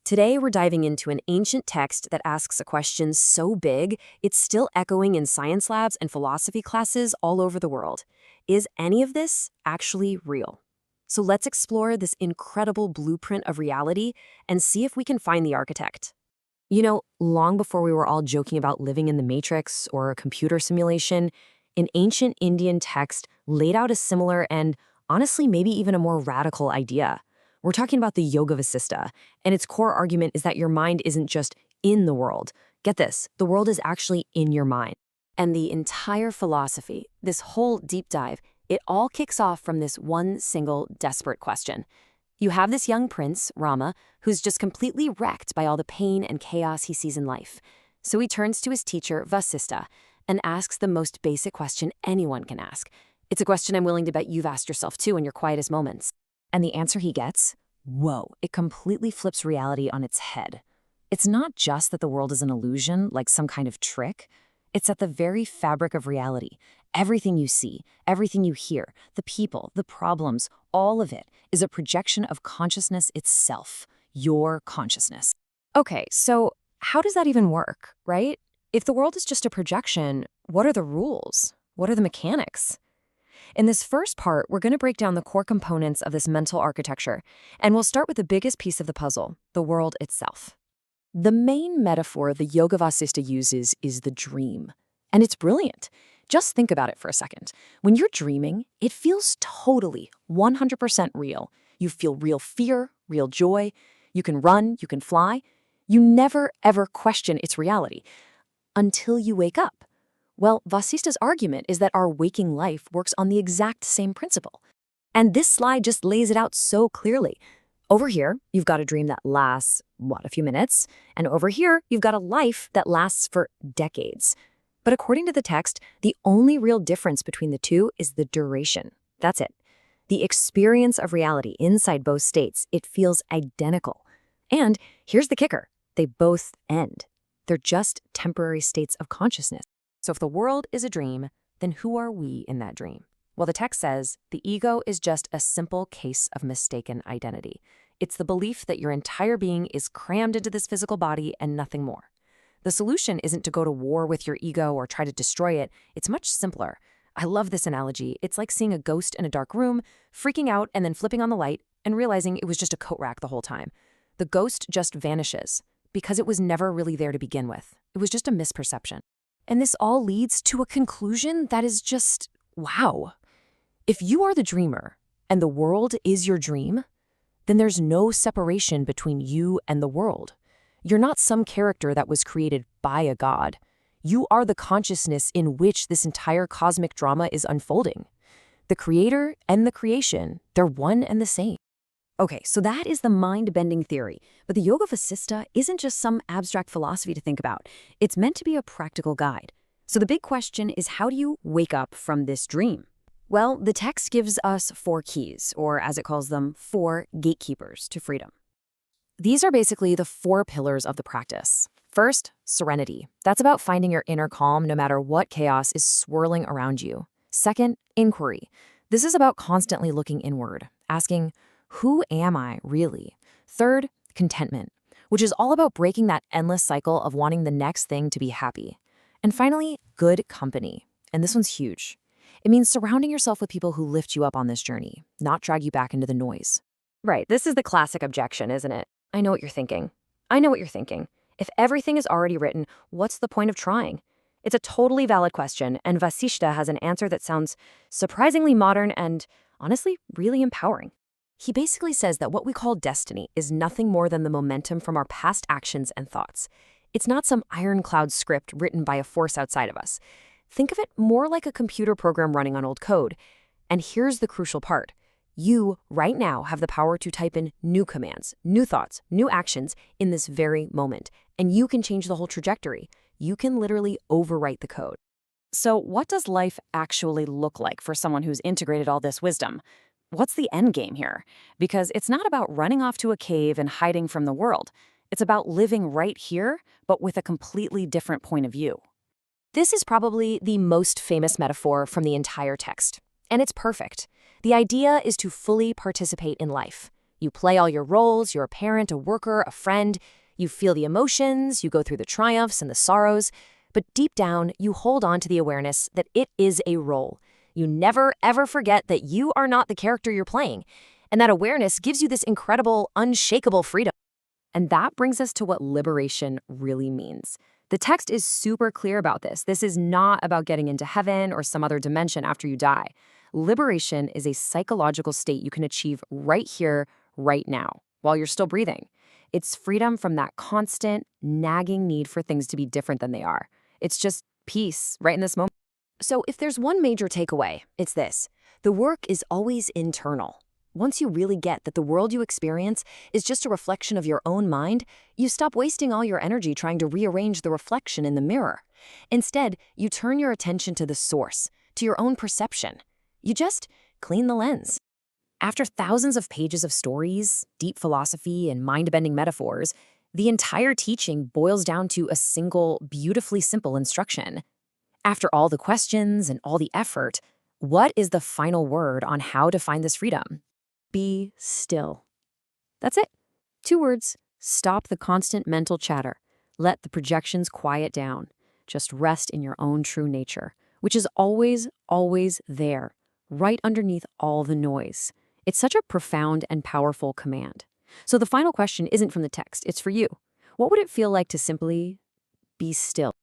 Today, we're diving into an ancient text that asks a question so big, it's still echoing in science labs and philosophy classes all over the world. Is any of this actually real? So let's explore this incredible blueprint of reality and see if we can find the architect. Long before we were all joking about living in the Matrix or a computer simulation, an ancient Indian text laid out a similar and, honestly, maybe even a more radical idea. We're talking about the Yoga Vasistha, and its core argument is that your mind isn't just in the world. Get this, the world is actually in your mind. And the entire philosophy, this whole deep dive, it all kicks off from this one single desperate question. You have this young prince, Rama, who's just completely wrecked by all the pain and chaos he sees in life. So he turns to his teacher, Vasistha, and asks the most basic question anyone can ask. It's a question I'm willing to bet you've asked yourself too in your quietest moments. And the answer he gets? Whoa, it completely flips reality on its head. It's not just that the world is an illusion, like some kind of trick. It's at the very fabric of reality. Everything you see, everything you hear, the people, the problems, all of it is a projection of consciousness itself, your consciousness. Okay, so how does that even work, right? If the world is just a projection, what are the rules? What are the mechanics? In this first part, we're going to break down the core components of this mental architecture, and we'll start with the biggest piece of the puzzle, the world itself. The main metaphor the Yoga Vasistha uses is the dream, and it's brilliant. Just think about it for a second. When you're dreaming, it feels totally 100% real. You feel real fear, real joy. You can run, you can fly. You never, ever question its reality until you wake up. Well, Vasistha's argument is that our waking life works on the exact same principle. And this slide just lays it out so clearly. Over here, you've got a dream that lasts, a few minutes? And over here, you've got a life that lasts for decades. But according to the text, the only real difference between the two is the duration. That's it. The experience of reality inside both states, it feels identical. And here's the kicker. They both end. They're just temporary states of consciousness. So if the world is a dream, then who are we in that dream? Well, the text says the ego is just a simple case of mistaken identity. It's the belief that your entire being is crammed into this physical body and nothing more. The solution isn't to go to war with your ego or try to destroy it. It's much simpler. I love this analogy. It's like seeing a ghost in a dark room, freaking out and then flipping on the light and realizing it was just a coat rack the whole time. The ghost just vanishes because it was never really there to begin with. It was just a misperception. And this all leads to a conclusion that is just, wow. If you are the dreamer and the world is your dream, then there's no separation between you and the world. You're not some character that was created by a god. You are the consciousness in which this entire cosmic drama is unfolding. The creator and the creation, they're one and the same. Okay, so that is the mind-bending theory. But the Yoga Vasistha isn't just some abstract philosophy to think about. It's meant to be a practical guide. So the big question is, how do you wake up from this dream? Well, the text gives us 4 keys, or as it calls them, 4 gatekeepers to freedom. These are basically the 4 pillars of the practice. First, serenity. That's about finding your inner calm no matter what chaos is swirling around you. Second, inquiry. This is about constantly looking inward, asking, who am I really? Third, contentment, which is all about breaking that endless cycle of wanting the next thing to be happy. And finally, good company. And this one's huge. It means surrounding yourself with people who lift you up on this journey, not drag you back into the noise. Right, this is the classic objection, isn't it? I know what you're thinking. I know what you're thinking. If everything is already written, what's the point of trying? It's a totally valid question, and Vasistha has an answer that sounds surprisingly modern and, honestly, really empowering. He basically says that what we call destiny is nothing more than the momentum from our past actions and thoughts. It's not some ironclad script written by a force outside of us. Think of it more like a computer program running on old code. And here's the crucial part. You, right now, have the power to type in new commands, new thoughts, new actions in this very moment. And you can change the whole trajectory. You can literally overwrite the code. So what does life actually look like for someone who's integrated all this wisdom? What's the end game here? Because it's not about running off to a cave and hiding from the world. It's about living right here, but with a completely different point of view. This is probably the most famous metaphor from the entire text, and it's perfect. The idea is to fully participate in life. You play all your roles, you're a parent, a worker, a friend. You feel the emotions, you go through the triumphs and the sorrows, but deep down, you hold on to the awareness that it is a role. You never, ever forget that you are not the character you're playing, and that awareness gives you this incredible, unshakable freedom. And that brings us to what liberation really means. The text is super clear about this. This is not about getting into heaven or some other dimension after you die. Liberation is a psychological state you can achieve right here, right now, while you're still breathing. It's freedom from that constant, nagging need for things to be different than they are. It's just peace right in this moment. So if there's one major takeaway, it's this. The work is always internal. Once you really get that the world you experience is just a reflection of your own mind, you stop wasting all your energy trying to rearrange the reflection in the mirror. Instead, you turn your attention to the source, to your own perception. You just clean the lens. After thousands of pages of stories, deep philosophy, and mind-bending metaphors, the entire teaching boils down to a single, beautifully simple instruction. After all the questions and all the effort, what is the final word on how to find this freedom? Be still. That's it. 2 words. Stop the constant mental chatter. Let the projections quiet down. Just rest in your own true nature, which is always, always there, right underneath all the noise. It's such a profound and powerful command. So the final question isn't from the text, it's for you. What would it feel like to simply be still?